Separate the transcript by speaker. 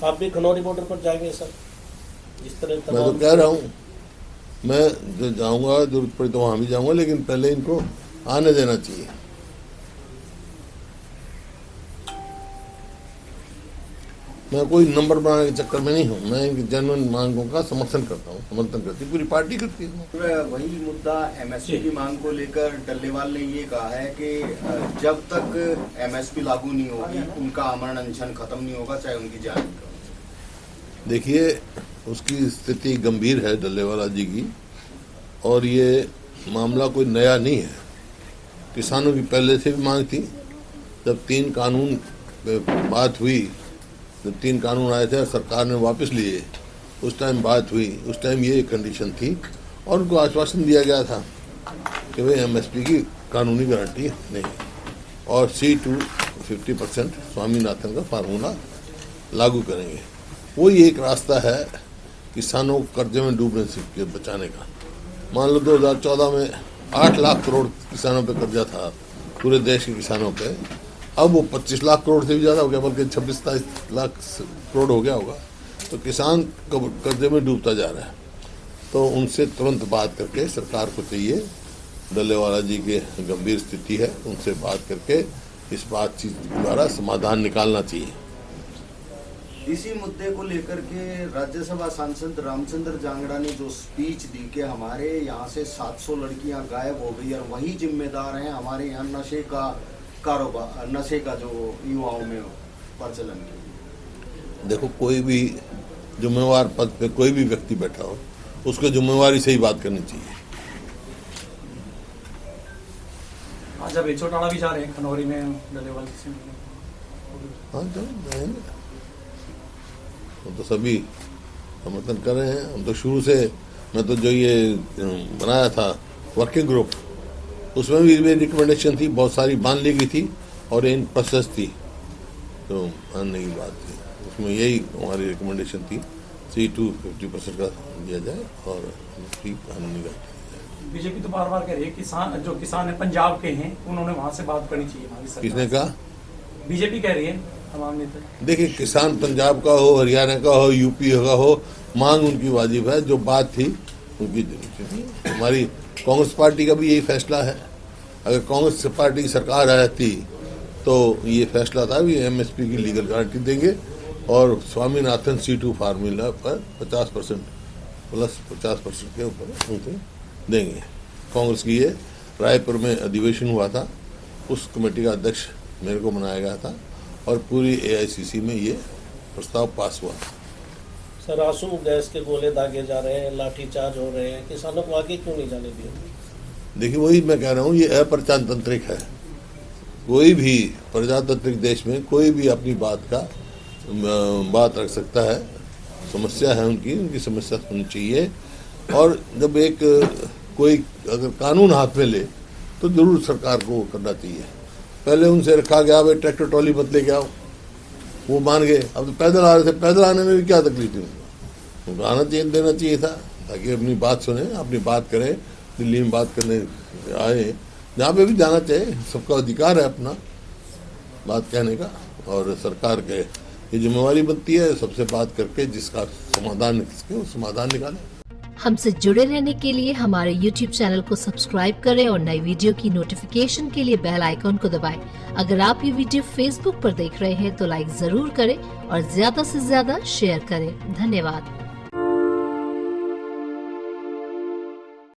Speaker 1: आप भी खनौरी बॉर्डर पर जाएंगे सर? जिस तरह
Speaker 2: मैं तो कह रहा हूँ, मैं जाऊंगा, जरूरत पड़ी तो वहां भी जाऊंगा, लेकिन पहले इनको आने देना चाहिए। मैं कोई नंबर बनाने के चक्कर में नहीं हूँ। मैं इनकी जनरल मांगों का समर्थन करता हूँ, समर्थन करती पूरी पार्टी करती है।
Speaker 3: वही मुद्दा एमएसपी की मांग को लेकर डल्लेवाल ने ये कहा है कि जब तक एमएसपी लागू नहीं होगी उनका आमरण अनशन खत्म नहीं होगा, चाहे उनकी जान।
Speaker 2: देखिए, उसकी स्थिति गंभीर है डल्लेवाला जी की, और ये मामला कोई नया नहीं है। किसानों की पहले से भी मांग थी। जब 3 कानून पे बात हुई, जब 3 कानून आए थे सरकार ने वापस लिए, उस टाइम बात हुई, उस टाइम ये कंडीशन थी और उनको आश्वासन दिया गया था कि भाई एमएसपी की कानूनी गारंटी नहीं, और C2 50% स्वामीनाथन का फार्मूला लागू करेंगे। वही एक रास्ता है किसानों को कर्जे में डूबने से बचाने का। मान लो 2014 में 8 लाख करोड़ किसानों पे कर्जा था, पूरे देश के किसानों पे। अब वो 25 लाख करोड़ से भी ज़्यादा हो गया, बल्कि 26-27 लाख करोड़ हो गया होगा। तो किसान कर्जे में डूबता जा रहा है। तो उनसे तुरंत बात करके सरकार को चाहिए, डल्लेवाला जी के गंभीर स्थिति है, उनसे बात करके इस बातचीत द्वारा समाधान निकालना चाहिए।
Speaker 3: इसी मुद्दे को लेकर के राज्यसभा सांसद रामचंद्र जांगड़ा ने जो स्पीच दी कि हमारे यहाँ से 700 लड़कियां गायब हो गई और वही जिम्मेदार हैं हमारे यहाँ नशे का कारोबार, नशे का जो युवाओं में प्रचलन के।
Speaker 2: देखो, कोई भी जिम्मेवार पद पे कोई भी व्यक्ति बैठा हो, उसको जिम्मेवारी से ही बात करनी चाहिए।
Speaker 4: आज अब चौटाला भी जा रहे हैं खनौरी में डल्लेवाल जी से।
Speaker 2: हाँ, चलो जाएंगे। हम तो सभी समर्थन कर रहे हैं। हम तो शुरू से, मैं तो जो ये बनाया था वर्किंग ग्रुप, उसमें भी मेरी रिकमेंडेशन थी, बहुत सारी मान ली गई थी और इन प्रोसेस थी, तो मानने की बात थी। उसमें यही हमारी रिकमेंडेशन थी, C2 50% का दिया जाए और कानूनी गारंटी।
Speaker 4: बीजेपी तो बार बार कह रही है किसान, जो किसान है पंजाब के हैं, उन्होंने वहां से बात करनी चाहिए।
Speaker 2: किसने कहा? बीजेपी
Speaker 4: कह रही है, तमाम नेता।
Speaker 2: देखिए, किसान पंजाब का हो, हरियाणा का हो, यूपी का हो, मांग उनकी वाजिब है। जो बात थी उनकी थी। हमारी कांग्रेस पार्टी का भी यही फैसला है। अगर कांग्रेस पार्टी की सरकार आती तो ये फैसला था भी एमएसपी की लीगल गारंटी देंगे और स्वामीनाथन C2 फार्मूला पर 50% प्लस 50% के ऊपर उनको देंगे। कांग्रेस की ये रायपुर में अधिवेशन हुआ था, उस कमेटी का अध्यक्ष मेरे को बनाया गया था और पूरी AICC में ये प्रस्ताव पास हुआ।
Speaker 1: सर, आंसू गैस के गोले दागे जा रहे हैं, लाठीचार्ज हो रहे हैं, किसानों को आगे क्यों नहीं जाने दिया?
Speaker 2: देखिए, वही मैं कह रहा हूँ, ये अप्रजातांत्रिक है। कोई भी प्रजातांत्रिक देश में कोई भी अपनी बात रख सकता है। समस्या है उनकी समस्या सुननी चाहिए। और जब एक कोई अगर कानून हाथ में ले तो जरूर सरकार को करना चाहिए। पहले उनसे रखा गया, भाई ट्रैक्टर ट्रॉली मत लेके आओ, वो मान गए। अब तो पैदल आ रहे थे, पैदल आने में भी क्या तकलीफ थी उनको आना चाहिए, देना चाहिए था, ताकि अपनी बात सुने, अपनी बात करें। दिल्ली में बात करने आए, जहाँ पे भी जाना चाहिए, सबका अधिकार है अपना बात कहने का। और सरकार के ये जिम्मेवारी बनती है सबसे बात करके जिसका समाधान वो समाधान निकाले।
Speaker 5: हमसे जुड़े रहने के लिए हमारे YouTube चैनल को सब्सक्राइब करें और नई वीडियो की नोटिफिकेशन के लिए बेल आइकॉन को दबाएं। अगर आप ये वीडियो Facebook पर देख रहे हैं तो लाइक जरूर करें और ज्यादा से ज्यादा शेयर करें। धन्यवाद।